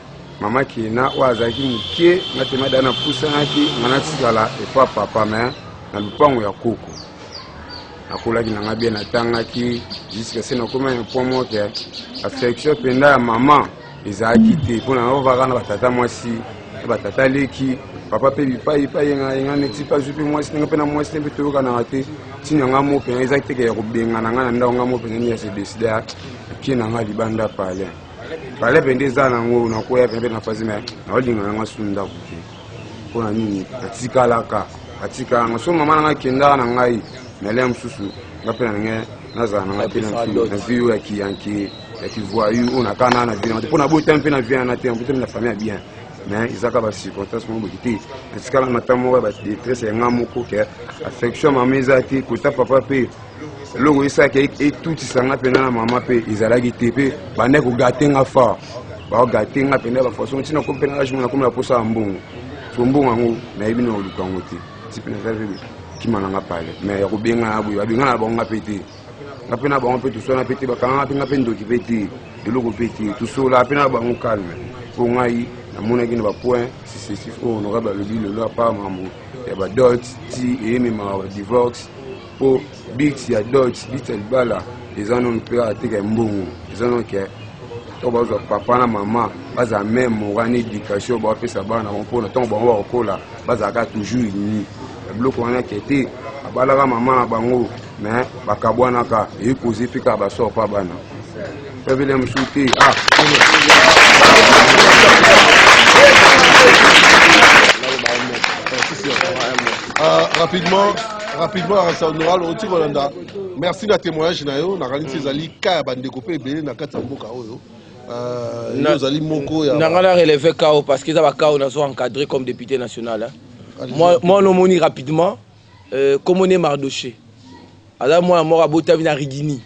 mama ki na wazaki mki na temada na pusa haki manatikala e papa mais na lupango ya koko akolaki na bien atangaki jusqu'à ce nakoma un point moko affection penda ya mama ezalaki te mpona ovaka na batata mwasi na batata leki papa mpe bipai yenga neti pa zwi mpe mwasi ndenge mpe na mwasi te mpe toyokanaka te ntina nga mo mpenza ezaki teke ya kobengana nga na ndako nga mo mpenza nde ya se décide akie na nga libanda pale mpe nde eza nango nakoya mpe mpe na fasi me naolinga nanga su ndako te mpona nini natikalaka atikalanga so mama nanga kendaka na ngai mais mosusu nga mpe na ndenge nazala nanga mpe na vie oyo ya kivoyu oyo nakana na vie mpo na bota mpe na vie yana te mpo te na famille ya bien mais ezaka bacirconstance moko boki te natikala na ta moko ya badetresse yanga moko ke affection mama eza te kota papa mpe eloko esaki etutisanga mpena na mama mpe ezalaki te mpe bande kogate nga fort baogate nga mpena bafason ntina ko mpena agement nakomi na posa ya mbongo so mbongo yango nayebi na oluka yango te ti mpe nazali kima nanga pale mais ya kobenga na boye babengana na bango nga mpe te nga mpe na bango mpe tosola mpe te bakanga mpe nga mpe ndoki mpe te eloko mpe te tosola mpe na bango calme mpo ngai namonaki na bapoint successif oyo honorable alobi lelo apart mambo ya badot ti eyememaka badivorce mpo bit ya dot bit ya libala eza nono mpe ateka ya mbongo eza nono ke to bazwa papa na mama bazala meme mora na éducation bapesa bana na bango mpona ntongo bango bakokola bazalaka toujours unis biloko wana ke te abalaka mama na bango mais bakabwanaka ekozi mpe kaka basor mpa bana mpe vele mosusu te rapidement honorable oti kolanda merci na témoignage na yo nakanisi ezali ka ya bandeko mpe ebele na kati ya mboka oyo ezali moko ya nanga na relevé kao parce que eza bakao nazo encadré comme député national moi nomoni rapidement comme on est Mardoché aza mwana moko abotami na Rigini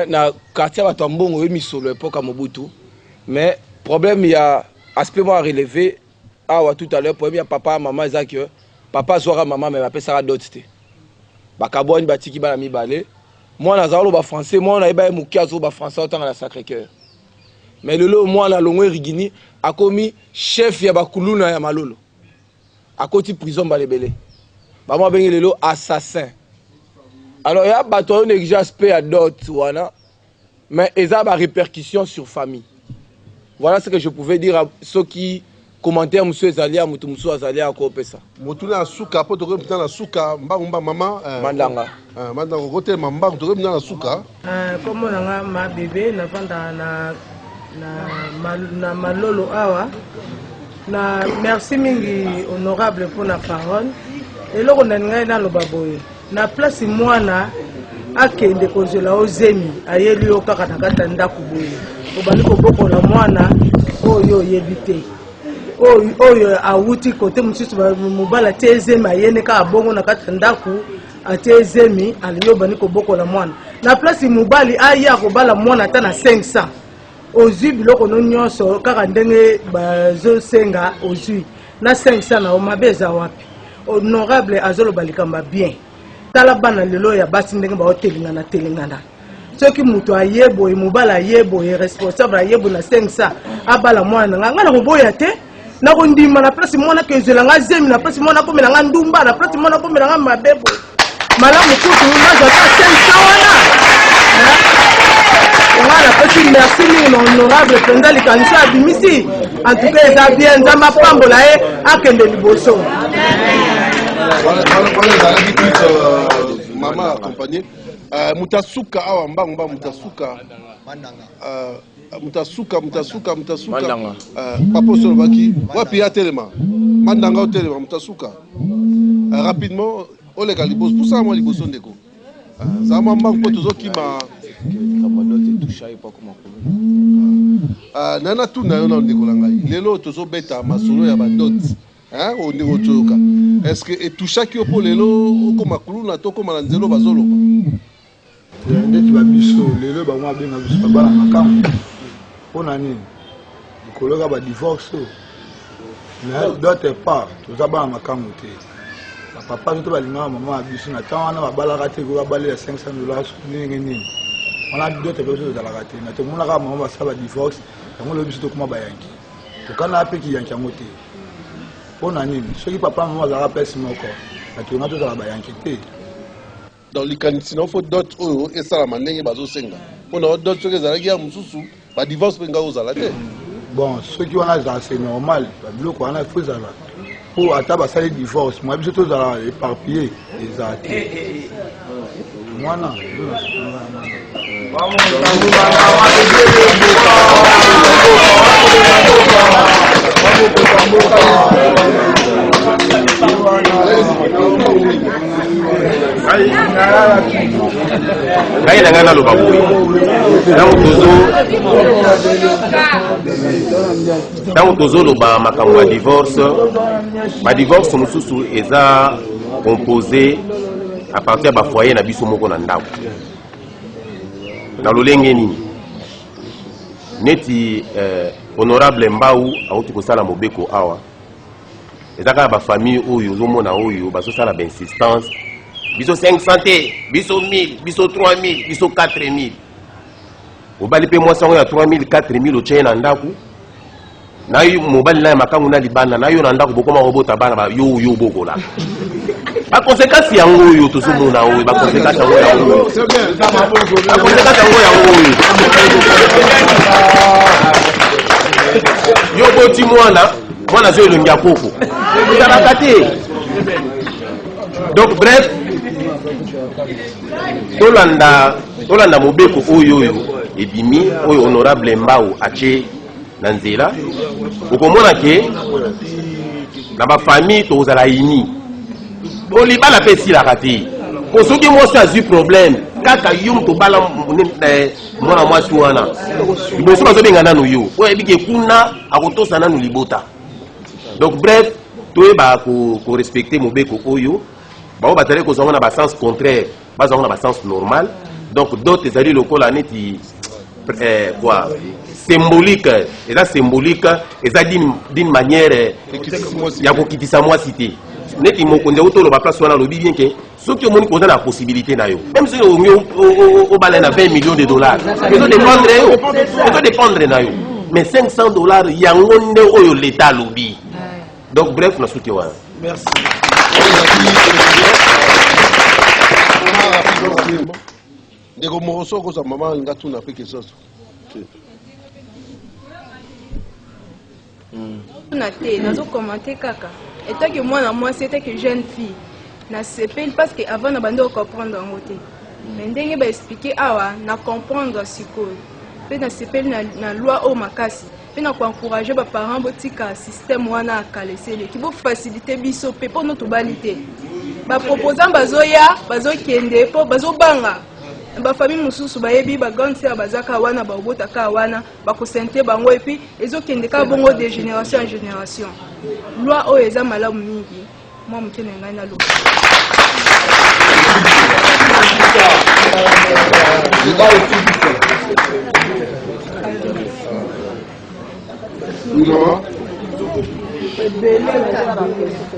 na quartier bato ya mbongo oyo misolo époque ya Mobutu mais problème ya aspect moi à relever awa tout à l'heure problème ya papa maman eza que papa azwaka mama mais bapesaka dot te bakabwani batiki bana mibale mwana azala ba français mwana ayeba ye moke azo ba français otanga na Sacré-Cœur mais lelo mwana alongwe Rigini akomi chef ya bakuluna ya malolo akoti prison balebele bamwa bengi lelo assassin alors ya bato oyo néglige aspect ya dot wana mais eza ba répercussion sur famille voilà ce que je pouvais dire à ceux qui commentaire monsieur ezali ya mutu musu azali akopesa motu na suka po to ko na suka mbangu mba mama mandanga Maintenant, côté Mambang, tu es dans la souka. Comme on a ma bébé, na malolo awa. Na merci mingi honorable pour la parole. Et là on a dans le baboye. Na place moi na akende kozela ozemi ayeli okaka na kata ndako boye. Obali ko boko la mwana oyo yebite. Oyo awuti kote mususu mobala tezemi ayene ka bongo na kata ndako atezemi aliyo bani ko boko la mwana. Na place mobali aya ko bala mwana ta na 500. Ozui biloko no nyonso kaka ndenge bazo senga ozui na 500 na omabeza wapi honorable azolo balikamba bien tala bana lelo ya basi ndenge ba telingana soki muto ayebo e mobala ayebo e responsable ayebo na 500 abala mwana ngana ko boya te na ko ndima na place mwana kezela nga zemi na place mwana ko melanga ndumba na place mwana ko melanga mabebo malamu kutu na za 500 wana voilà, petit merci honorable président likanisa abimisi en tout cas ça bien dans ma pambola akende liboso maman accompagné mutasuka awa mbangba mutasuka mutasuka papa solobaki wapi ya telema mandanga o telema mutasuka rapidement olega liboso pour ça moi liboso ndeko ça mwa mbangu po tozokima nana tu na yo na ndeko na ngai lelo tozobeta masolo ya badot o ndeko toyoka est-ce que etushaki yo po lelo okoma kuluna to okoma na nzelo bazoloba ndeti babiso lelo bango abenga biso babala makambo mpona nini likoloka badivorce mais d'autre part toza bana makambo te bapapa to balingaka mama ya biso na ntango wana babalaka te ko babalela $500 ndenge nini wana d'autres personnes ezalaka te na tomonaka mama basala badivorce yango lobi biso tokoma bayanki tokana mpe kiyanki yango te mpona nini soki papa mama azalaka place moko batonga tozala bayanki te dans likanisi na fo dot oyo esalama ndenge bazosenga mpona dot soki ezalaki ya mosusu badivorce mpe ngai ozala te bon soki wana ezala c'est normal babiloko wana fo ezala po ata basali divorce mwa biso tozala éparpillé ezala te mwana ngai nanga naloba boye ntango tozoloba makambo ya divorce badivorce mosusu eza composé à partir ya bafoyer na biso moko na ndako na lolenge nini neti honorable Mbau auti kosala mobeko awa eza kaka bafamille oyo ozomona oyo bazosala bainsistance biso 500 te biso 1000 biso 3000 biso 4000 obali mpe mwasi yango ya 3000 4000 otyaye na ndako na yo mobali na ya makangu na libanda na yo na ndako bokoma kobota bana yo bokola bakonsekansi yango oyo tozomona oyo bakonsekansi yango yango yo boti mwana zo elongi ya koko ezalaka te donc bref tolanda mobeko oyo ebimi oyo honorable Mbau atie na nzela okomona ke na bafamille tozala ini olibala mpe esilaka te po soki mwasi azwi problème kaka yo tobala mwana mwasi wana liboso bazobenga nanu yo oyebi ke kuna akotosa nanu libota donc bref toyeba korespecte mobeko oyo bao batali kozonga na basens contraire bazonga na basens normal donc d'autres ezali lokola neti quoi symbolique eza symbolique eza d'une manière ya kokitisa mwasi te neti mokonzi otoloba place wana lobi bien ke soki omoni koza na possibilité na yo même soki ongi obala na $20 millions ezo dépendre na yo mais $500 yango nde oyo l'état alobi donc bref na soki wana merci ndeko moroso koza mama nga tuna pe kesoso na te nazo commenter kaka etaki mwana mwasi etaki jeune fille na sepeli parce que avant na bando comprendre en côté mais ndenge ba expliquer awa na comprendre sikoyo pe na sepeli na loi o makasi pe na ko encourager ba parents botika système wana akalesele ki bo faciliter biso pe pour notre balité ba proposant bazoya bazokende po bazobanga ba famille mususu bayebi ba ganti ya bazaka wana ba obotaka wana ba ko sente bango et puis ezokende ka bongo de génération en génération loi o eza malamu mingi moi mukene ngai na lo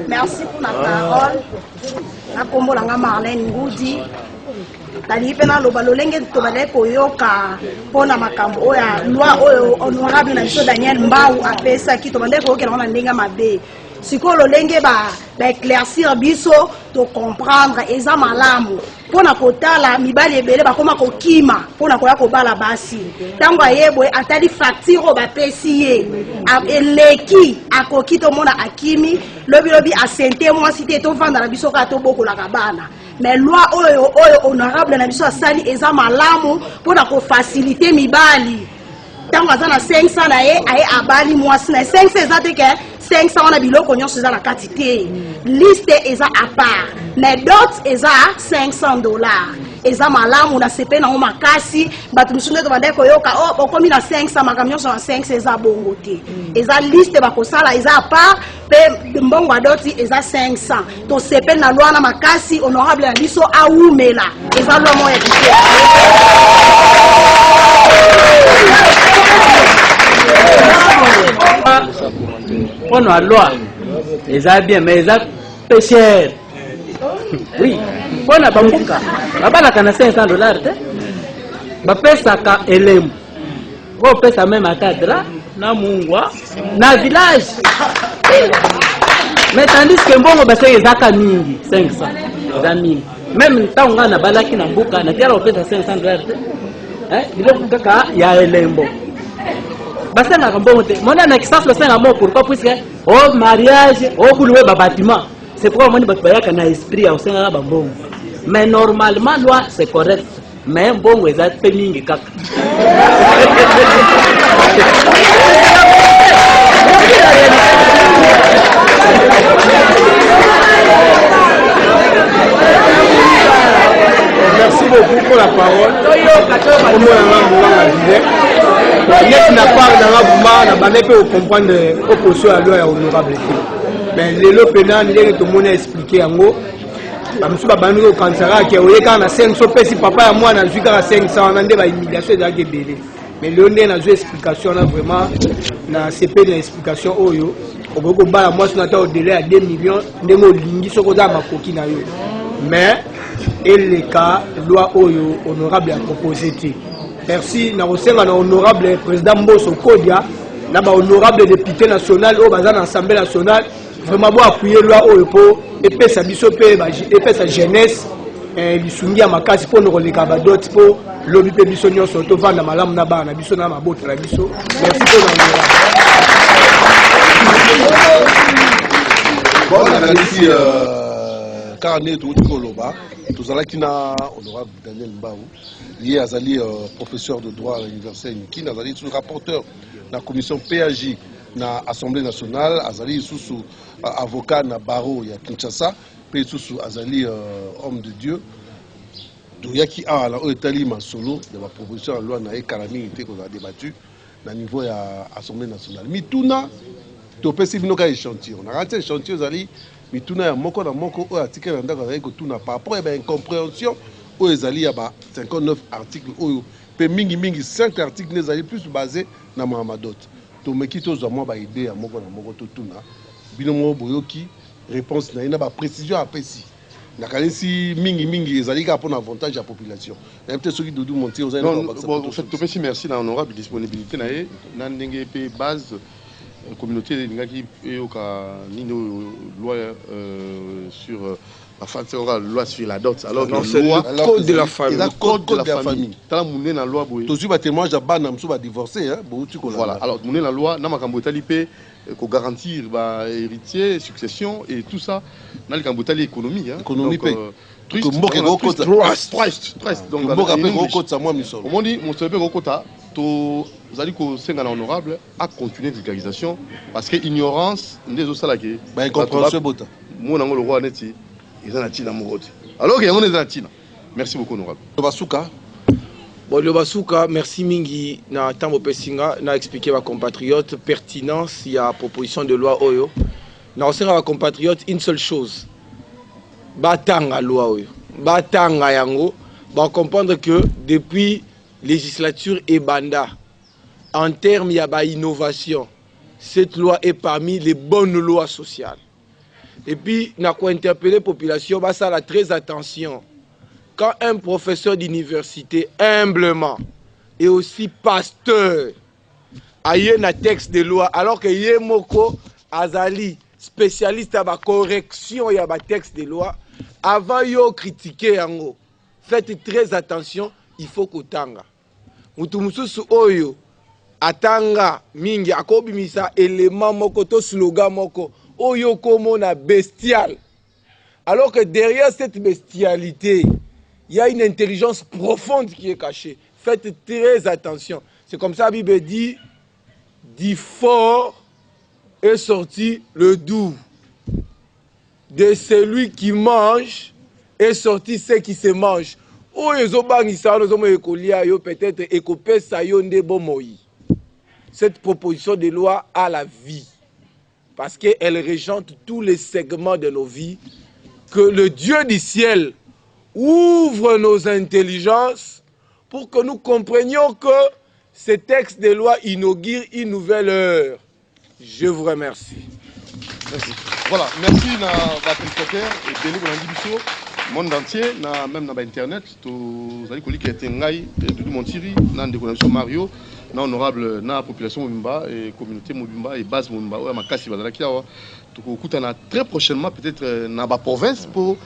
Merci pour la parole. Na kombo langa Marlène Ngoudi. Tali pena lo balolenge to balé koyoka pona makambo oya loi oyo honorable na biso Daniel Mbau apesa ki to balé koyoka na ndinga mabe. Sikolo lenge ba éclaircir biso to comprendre eza malamu pona kotala mibali ebele bakoma kokima pona koya kobala basi tango ayebwe atali facture ba pesiye eleki akoki to mona akimi lobi asente moi cité to vendre na biso ka to bokola kabana mais loi oyo honorable na biso asali eza malamu pona ko faciliter mibali tango azana 500 na ye aye abali mwasi na 500 eza te ke 500 wana biloko nyonso eza na kati te liste eza à part mais dot eza $500 eza malamu na sepe na makasi bato misusu to bande koyoka okomi na 500 makambo nyonso na 500 eza bongo te eza liste bakosala eza à part pe mbongo adoti eza 500 to sepe na loi na makasi honorable na biso awumela eza loi moya on a loi eza bien mais eza peu cher oui on a bambuka babalaka na $500 te bapesaka elemu bopesa même akadra na mungwa na village mais tandis que mbongo basenge ezaka mingi 500 eza mingi même ntango nga na balaki na mbuka na tiala opesa $500 te biloko kaka ya elembo basengaka mbongo te mona na kisasa basenga mo pourquoi puisque au mariage au boulot ba bâtiment c'est pourquoi moni bato bayaka na esprit ya osenga ba mbongo mais normalement loi c'est correct mais mbongo eza pe mingi kaka Merci beaucoup pour la parole. Net n'a pas dans la bande pour comprendre l'opposition à loi honorable. Mais les lois pénales, les tout le monde a expliqué en gros. Je ba bandi ko kansara ke oye kana 500 pesi papa ya mwana na zuka 500 na ndeba immigration za gebele. Mais le ndé na zo explication na vraiment na CP na explication oyo oboko bala mwasi na ta au délai à 2 millions ndemo lingi soko za makoki na yo. Mais et le cas loi oyo honorable a proposé. Merci na osenga na honorable président Mbosso Kodia na ba honorable député national au bazan assemblée nationale vraiment bo appuyer loi oyo po epesa biso pe ba epesa jeunesse lisungi ya makasi po no leka ba dot po lobi pe biso nyonso to vanda malamu na bana biso na mabota la biso. Merci pour bon on a ici carnet tout koloba tout ça là qui na honorable Daniel Mbau lié azali professeur de droit à l'université Nkina azali sous rapporteur de la commission PAJ na Assemblée nationale azali sous avocat na barreau ya Kinshasa pe sous azali homme de Dieu doyaki a la etali masolo de la proposition de loi na ekalami été qu'on a débattu na niveau ya Assemblée nationale mituna to pesi binoka échantillon on a raté échantillon azali mituna ya moko na moko o article ndaka azali ko tuna par rapport à incompréhension o ezali ya ba 59 articles oyo pe mingi 5 articles ezali plus basé na Mahamadot to meki to zo mo ba idée ya moko na moko to tuna bino mo boyoki réponse na ina ba précision apesi na kanisi mingi ezali ka pour avantage à population et peut-être ceux qui doudou monter aux bon fait to pesi merci na honorable disponibilité na ye na ndenge pe base communauté ngaki yoka nino loi sur la loi sur la dot alors non c'est le code de la famille le code de la famille tala mouné na loi boye to su ba témoignage ba na mso ba divorcer hein bo tu ko voilà alors mouné la loi na makambo etali pe qu'on garantir bah, héritier, succession et tout ça. Dans les économie. Hein. Économie paye. Trust. Donc, on dit, mon seul Rokota, vous allez que c'est un honorable à continuer la vulgarisation parce que l'ignorance, des autres salariés, incompréhension, bota. Mon le roi Neti, ils ont la Tina Mouroti. Alors qu'il y a un Tina. Merci beaucoup, honorable. Basuka. Bon, le Basuka, merci Mingi na Tambo Pessinga, na expliqué à compatriotes pertinence, il y a proposition de loi Oyo. Na aussi à compatriotes une seule chose. Batanga loi Oyo. Batanga yango. Bon, comprendre que depuis législature et banda, en termes il y a innovation. Cette loi est parmi les bonnes lois sociales. Et puis, na quoi interpeller la population, bah ça a très attention. Quand un professeur d'université, humblement, et aussi pasteur, a un texte de loi, alors que Yemoko Azali, spécialiste de la correction et de texte de loi, avant de critiquer, faites très attention, il faut que tanga. Mutumususu oyo, atanga mingi, akobimisa élément moko, to slogan moko, oyo komo na bestial. Alors que derrière cette bestialité, il y a une intelligence profonde qui est cachée. Faites très attention. C'est comme ça la Bible dit, du fort est sorti le doux. De celui qui mange est sorti ce qui se mange. Cette proposition de loi a la vie. Parce qu'elle régente tous les segments de nos vies. Que le Dieu du ciel ouvre nos intelligences pour que nous comprenions que ce texte de loi inaugure une nouvelle ère. Je vous remercie. Merci. Voilà, merci à votre téléspectateur et béni pour l'individu, monde entier, même dans Internet, vous allez connaître que Tengai, tout mon Thierry, dans des connexions Mario, dans honorable, dans la population Mobimba et communauté Mobimba et base Mobimba, ou à Makassi, Bazalakia. Donc, très prochainement, peut-être dans la province, pour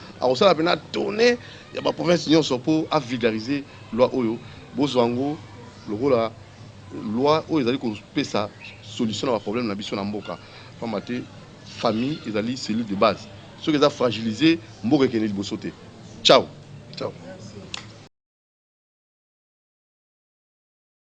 tourner, il y a la province pour vulgariser la loi Oyo. Bozwango, le rôle de la loi Oyo, ils allaient sa solution à un problème dans la mission d'Amboka. Famille, ils allaient cellules de base. Ceux qui ont fragilisé, Mboka Kenel Bosote. Ciao. Ciao.